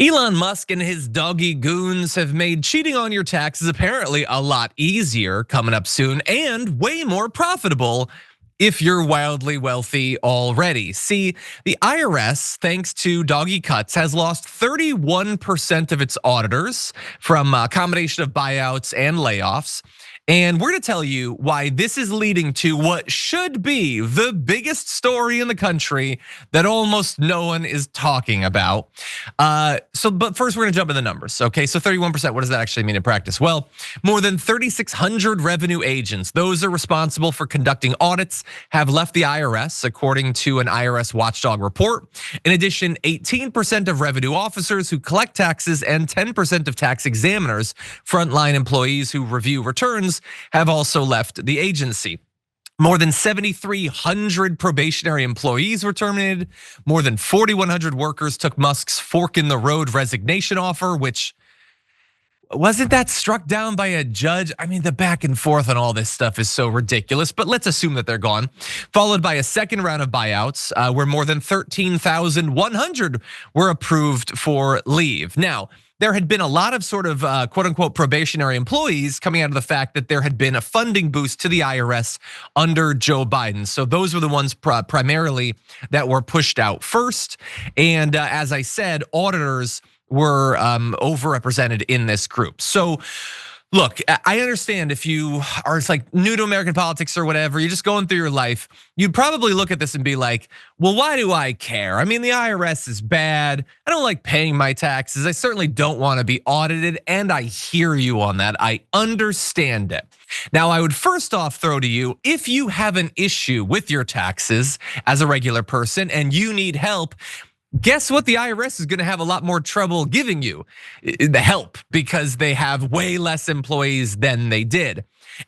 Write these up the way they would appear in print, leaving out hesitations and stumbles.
Elon Musk and his doggy goons have made cheating on your taxes apparently a lot easier coming up soon and way more profitable if you're wildly wealthy already. See, the IRS, thanks to doggy cuts, has lost 31% of its auditors from a combination of buyouts and layoffs. And we're gonna tell you why this is leading to what should be the biggest story in the country that almost no one is talking about. But first we're gonna jump in the numbers, okay? So 31%, what does that actually mean in practice? Well, more than 3,600 revenue agents, those are responsible for conducting audits, have left the IRS, according to an IRS watchdog report. In addition, 18% of revenue officers who collect taxes and 10% of tax examiners, frontline employees who review returns, have also left the agency. More than 7,300 probationary employees were terminated. More than 4,100 workers took Musk's fork in the road resignation offer, which wasn't that struck down by a judge? I mean, the back and forth on all this stuff is so ridiculous, but let's assume that they're gone. Followed by a second round of buyouts where more than 13,100 were approved for leave. Now, there had been a lot of sort of quote unquote probationary employees coming out of the fact that there had been a funding boost to the IRS under Joe Biden. So those were the ones primarily that were pushed out first. And as I said, auditors were overrepresented in this group. So look, I understand if you are like new to American politics or whatever, you're just going through your life, you'd probably look at this and be like, well, why do I care? I mean, the IRS is bad. I don't like paying my taxes. I certainly don't want to be audited, and I hear you on that. I understand it. Now, I would first off throw to you, if you have an issue with your taxes as a regular person and you need help, guess what? The IRS is gonna have a lot more trouble giving you the help because they have way less employees than they did.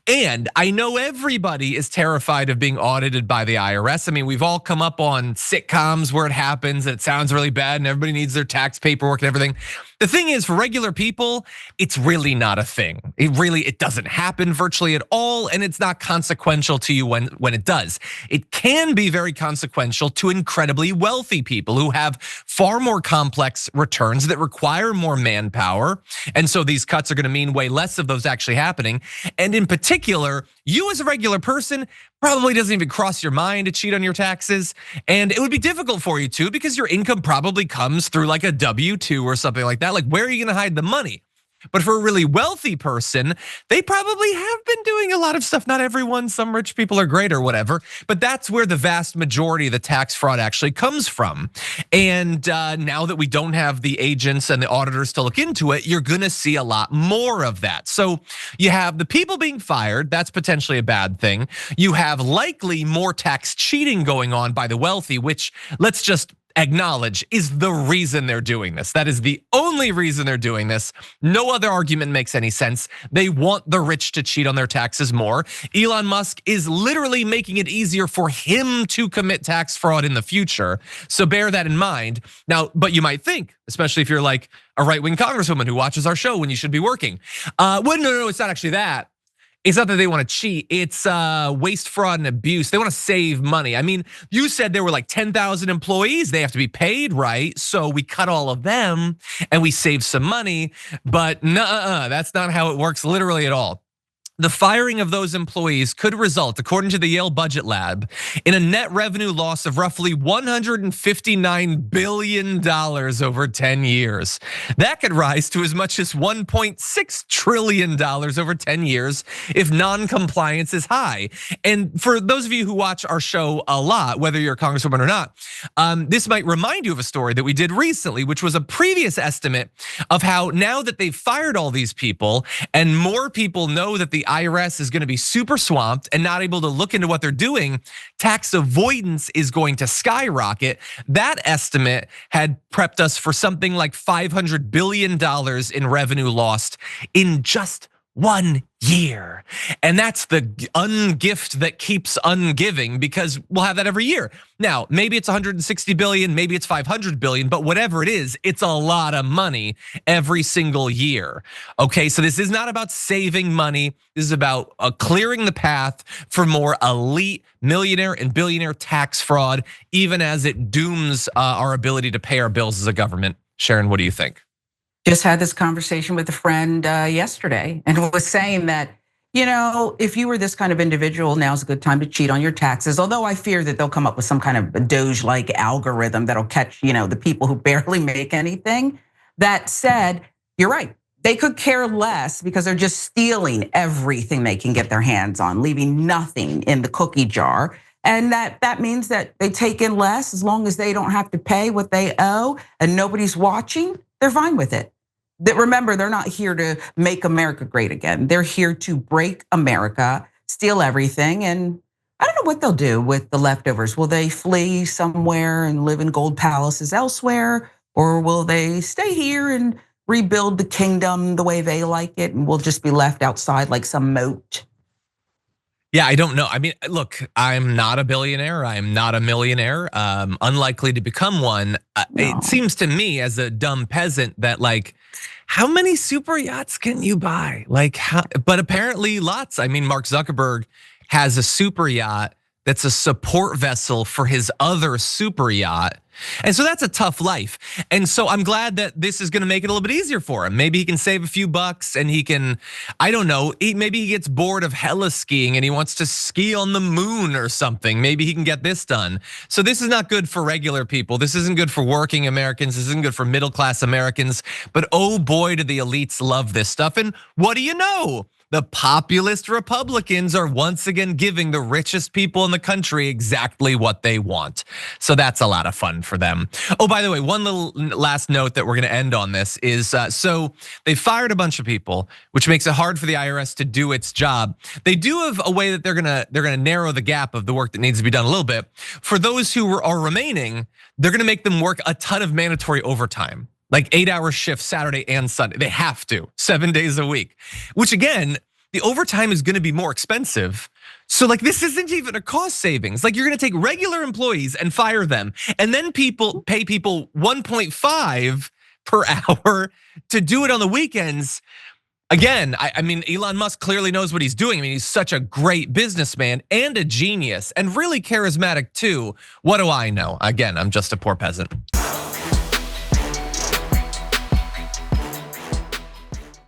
And I know everybody is terrified of being audited by the IRS. I mean, we've all come up on sitcoms where it happens and it sounds really bad and everybody needs their tax paperwork and everything. The thing is, for regular people, it's really not a thing. It doesn't happen virtually at all, and it's not consequential to you when it does. It can be very consequential to incredibly wealthy people who have far more complex returns that require more manpower. And so these cuts are gonna mean way less of those actually happening. And in particular, you as a regular person probably doesn't even cross your mind to cheat on your taxes. And it would be difficult for you too, because your income probably comes through like a W-2 or something like that. Like, where are you gonna hide the money? But for a really wealthy person, they probably have been doing a lot of stuff. Not everyone, some rich people are great or whatever, but that's where the vast majority of the tax fraud actually comes from. And now that we don't have the agents and the auditors to look into it, you're gonna see a lot more of that. So you have the people being fired, that's potentially a bad thing. You have likely more tax cheating going on by the wealthy, which let's just acknowledge is the reason they're doing this. That is the only reason they're doing this. No other argument makes any sense. They want the rich to cheat on their taxes more. Elon Musk is literally making it easier for him to commit tax fraud in the future. So bear that in mind. Now, but you might think, especially if you're like a right-wing congresswoman who watches our show when you should be working. Well, no, it's not actually that. It's not that they want to cheat, it's waste, fraud, and abuse. They want to save money. I mean, you said there were like 10,000 employees, they have to be paid, right? So we cut all of them and we save some money, but that's not how it works literally at all. The firing of those employees could result, according to the Yale Budget Lab, in a net revenue loss of roughly $159 billion over 10 years. That could rise to as much as $1.6 trillion over 10 years if non-compliance is high. And for those of you who watch our show a lot, whether you're a congresswoman or not, this might remind you of a story that we did recently, which was a previous estimate of how now that they've fired all these people and more people know that the IRS is gonna be super swamped and not able to look into what they're doing, tax avoidance is going to skyrocket. That estimate had prepped us for something like $500 billion in revenue lost in just 1 year. And that's the ungift that keeps ungiving, because we'll have that every year. Now, maybe it's 160 billion, maybe it's 500 billion, but whatever it is, it's a lot of money every single year. Okay, so this is not about saving money. This is about clearing the path for more elite millionaire and billionaire tax fraud, even as it dooms our ability to pay our bills as a government. Sharon, what do you think? Just had this conversation with a friend yesterday and was saying that, if you were this kind of individual, now's a good time to cheat on your taxes. Although I fear that they'll come up with some kind of DOGE-like algorithm that'll catch, the people who barely make anything. That said, you're right. They could care less because they're just stealing everything they can get their hands on, leaving nothing in the cookie jar. And that means that they take in less as long as they don't have to pay what they owe and nobody's watching, they're fine with it. Remember, they're not here to make America great again. They're here to break America, steal everything, and I don't know what they'll do with the leftovers. Will they flee somewhere and live in gold palaces elsewhere? Or will they stay here and rebuild the kingdom the way they like it and we'll just be left outside like some moat? Yeah, I don't know. I mean, look, I'm not a billionaire. I'm not a millionaire. Unlikely to become one. No. It seems to me as a dumb peasant that like, how many super yachts can you buy? Like, but apparently lots. I mean, Mark Zuckerberg has a super yacht that's a support vessel for his other super yacht. And so that's a tough life. And so I'm glad that this is gonna make it a little bit easier for him. Maybe he can save a few bucks and he can, I don't know, maybe he gets bored of heli skiing and he wants to ski on the moon or something. Maybe he can get this done. So this is not good for regular people. This isn't good for working Americans. This isn't good for middle class Americans. But oh boy, do the elites love this stuff. And what do you know? The populist Republicans are once again giving the richest people in the country exactly what they want. So that's a lot of fun for them. Oh, by the way, one little last note that we're gonna end on this is, so they fired a bunch of people, which makes it hard for the IRS to do its job. They do have a way that they're gonna narrow the gap of the work that needs to be done a little bit. For those who are remaining, they're gonna make them work a ton of mandatory overtime. Like 8-hour shifts Saturday and Sunday. They have to, 7 days a week. Which again, the overtime is gonna be more expensive. So like this isn't even a cost savings. Like you're gonna take regular employees and fire them. And then pay people 1.5 per hour to do it on the weekends. Again, I mean, Elon Musk clearly knows what he's doing. I mean, he's such a great businessman and a genius and really charismatic too. What do I know? Again, I'm just a poor peasant.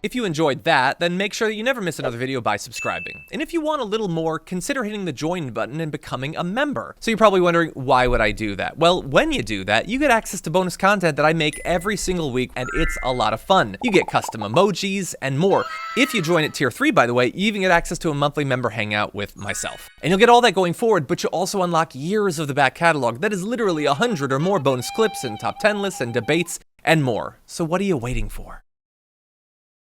If you enjoyed that, then make sure that you never miss another video by subscribing. And if you want a little more, consider hitting the join button and becoming a member. So you're probably wondering, why would I do that? Well, when you do that, you get access to bonus content that I make every single week, and it's a lot of fun. You get custom emojis and more. If you join at tier 3, by the way, you even get access to a monthly member hangout with myself. And you'll get all that going forward, but you'll also unlock years of the back catalog that is literally 100 or more bonus clips and top 10 lists and debates and more. So what are you waiting for?